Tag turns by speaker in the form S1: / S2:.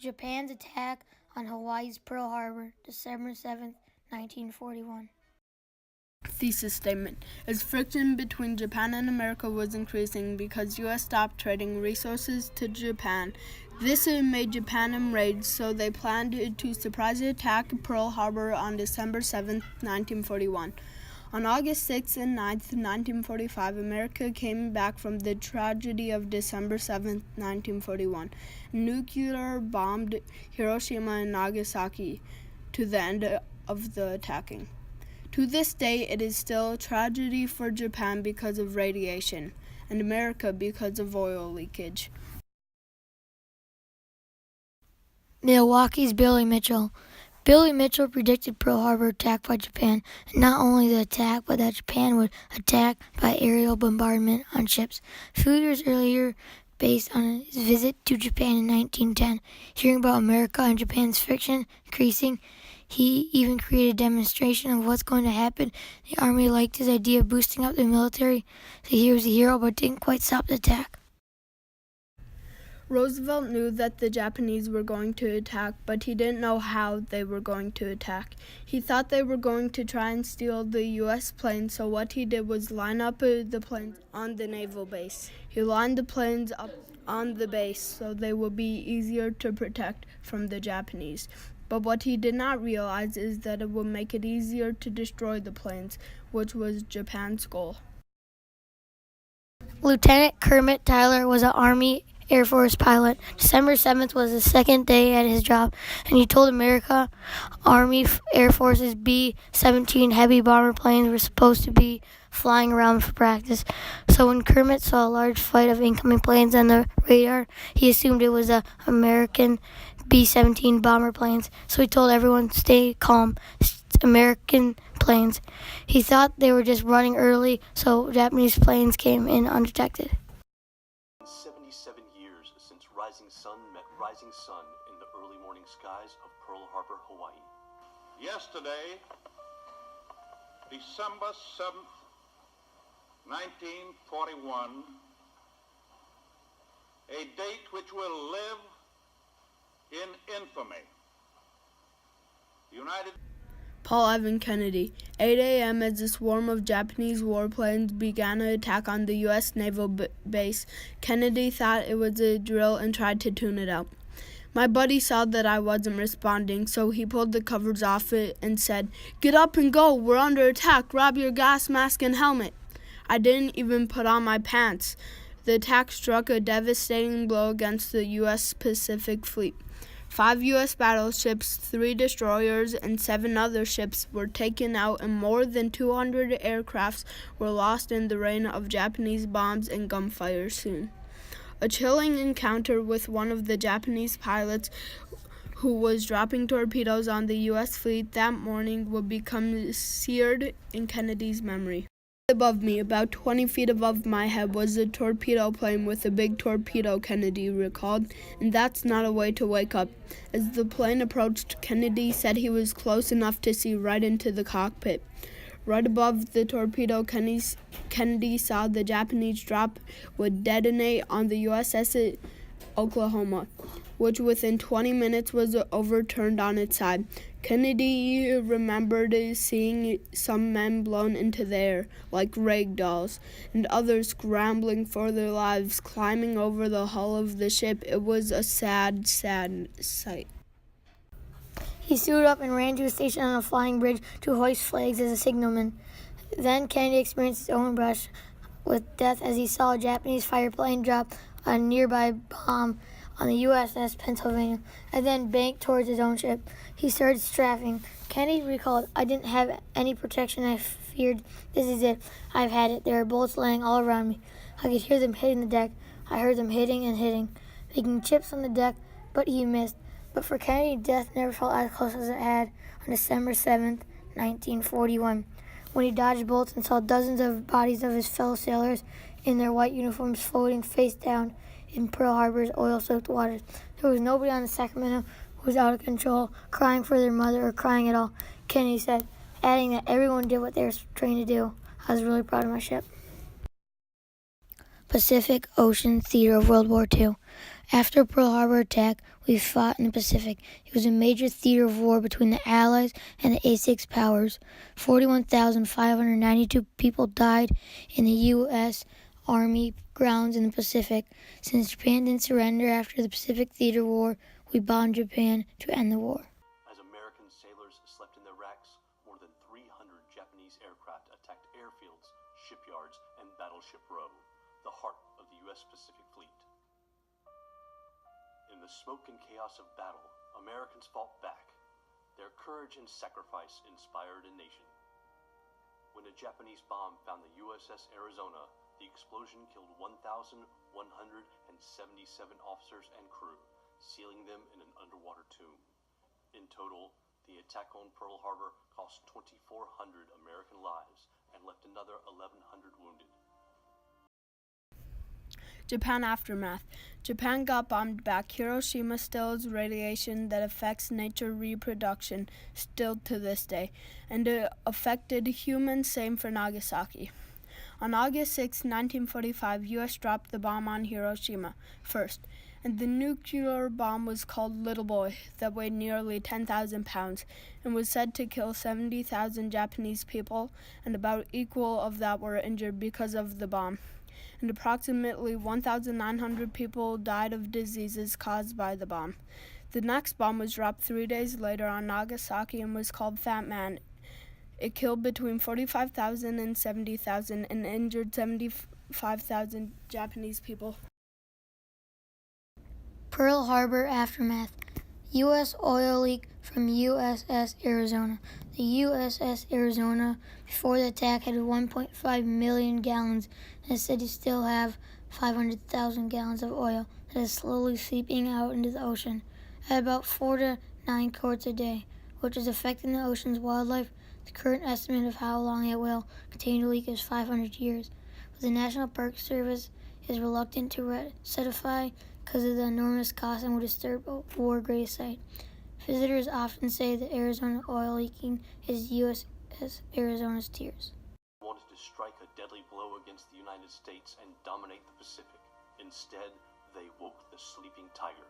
S1: Japan's attack on Hawaii's Pearl Harbor, December 7, 1941.
S2: Thesis statement. As friction between Japan and America was increasing because U.S. stopped trading resources to Japan, this made Japan enraged, so they planned to surprise attack Pearl Harbor on December 7, 1941. On August 6 and 9, 1945, America came back from the tragedy of December 7, 1941. Nuclear bombed Hiroshima and Nagasaki to the end of the attacking. To this day, it is still a tragedy for Japan because of radiation, and America because of oil leakage.
S1: Milwaukee's Billy Mitchell. Billy Mitchell predicted Pearl Harbor attack by Japan, and not only the attack, but that Japan would attack by aerial bombardment on ships. A few years earlier, based on his visit to Japan in 1910, hearing about America and Japan's friction increasing, he even created a demonstration of what's going to happen. The Army liked his idea of boosting up the military, so he was a hero but didn't quite stop the attack.
S2: Roosevelt knew that the Japanese were going to attack, but he didn't know how they were going to attack. He thought they were going to try and steal the U.S. planes, so what he did was line up the planes on the naval base. He lined the planes up on the base so they would be easier to protect from the Japanese. But what he did not realize is that it would make it easier to destroy the planes, which was Japan's goal.
S1: Lieutenant Kermit Tyler was an Army Air Force pilot. December 7th was the second day at his job, and he told America Army Air Force's B-17 heavy bomber planes were supposed to be flying around for practice. So when Kermit saw a large flight of incoming planes on the radar, he assumed it was the American B-17 bomber planes. So he told everyone, stay calm, it's American planes. He thought they were just running early, so Japanese planes came in undetected.
S3: 77 years since rising sun met rising sun in the early morning skies of Pearl Harbor, Hawaii.
S4: Yesterday, December 7th, 1941, a date which will live in infamy.
S2: Paul Evan Kennedy. 8 a.m. as a swarm of Japanese warplanes began an attack on the U.S. naval base. Kennedy thought it was a drill and tried to tune it out. My buddy saw that I wasn't responding, so he pulled the covers off it and said, "Get up and go, we're under attack, grab your gas mask and helmet." I didn't even put on my pants. The attack struck a devastating blow against the U.S. Pacific Fleet. 5 U.S. battleships, 3 destroyers, and 7 other ships were taken out, and more than 200 aircrafts were lost in the rain of Japanese bombs and gunfire soon. A chilling encounter with one of the Japanese pilots who was dropping torpedoes on the U.S. fleet that morning would become seared in Kennedy's memory. Above me, about 20 feet above my head, was a torpedo plane with a big torpedo, Kennedy recalled, and that's not a way to wake up. As the plane approached, Kennedy said he was close enough to see right into the cockpit. Right above the torpedo, Kennedy saw the Japanese drop would detonate on the USS Oklahoma, which within 20 minutes was overturned on its side. Kennedy remembered seeing some men blown into the air like rag dolls, and others scrambling for their lives, climbing over the hull of the ship. It was a sad, sad sight.
S1: He suited up and ran to a station on a flying bridge to hoist flags as a signalman. Then Kennedy experienced his own brush with death as he saw a Japanese fighter plane drop a nearby bomb on the USS Pennsylvania and then banked towards his own ship. He started strafing. Kennedy recalled, "I didn't have any protection. I feared, this is it. I've had it. There are bullets laying all around me. I could hear them hitting the deck. I heard them hitting and hitting, making chips on the deck, but he missed." But for Kennedy, death never felt as close as it had on December 7th, 1941, when he dodged bullets and saw dozens of bodies of his fellow sailors in their white uniforms floating face down in Pearl Harbor's oil-soaked waters. There was nobody on the Sacramento who was out of control, crying for their mother or crying at all, Kennedy said, adding that everyone did what they were trained to do. "I was really proud of my ship." Pacific Ocean Theater of World War II. After Pearl Harbor attack, we fought in the Pacific. It was a major theater of war between the Allies and the Axis powers. 41,592 people died in the U.S. Army grounds in the Pacific. Since Japan didn't surrender after the Pacific Theater War, we bombed Japan to end the war.
S3: As American sailors slept in their racks, more than 300 Japanese aircraft attacked airfields, shipyards, and Battleship Row, the heart of the U.S. Pacific Fleet. In the smoke and chaos of battle, Americans fought back. Their courage and sacrifice inspired a nation. When a Japanese bomb found the USS Arizona, the explosion killed 1,177 officers and crew, sealing them in an underwater tomb. In total, the attack on Pearl Harbor cost 2,400 American lives and left another 1,100 wounded.
S2: Japan aftermath. Japan got bombed back. Hiroshima still has radiation that affects nature reproduction still to this day, and it affected humans, same for Nagasaki. On August 6, 1945, U.S. dropped the bomb on Hiroshima first, and the nuclear bomb was called Little Boy, that weighed nearly 10,000 pounds, and was said to kill 70,000 Japanese people, and about equal of that were injured because of the bomb. And approximately 1,900 people died of diseases caused by the bomb. The next bomb was dropped 3 days later on Nagasaki and was called Fat Man. It killed between 45,000 and 70,000 and injured 75,000 Japanese people.
S1: Pearl Harbor aftermath. U.S. oil leak from USS Arizona. The USS Arizona, before the attack, had 1.5 million gallons, and is said to still have 500,000 gallons of oil that is slowly seeping out into the ocean at about 4 to 9 quarts a day, which is affecting the ocean's wildlife. The current estimate of how long it will continue to leak is 500 years, but the National Park Service is reluctant to certify because of the enormous cost and would disturb a war grave site. Visitors often say that Arizona oil leaking is USS Arizona's tears.
S3: Wanted to strike a deadly blow against the United States and dominate the Pacific. Instead, they woke the sleeping tiger.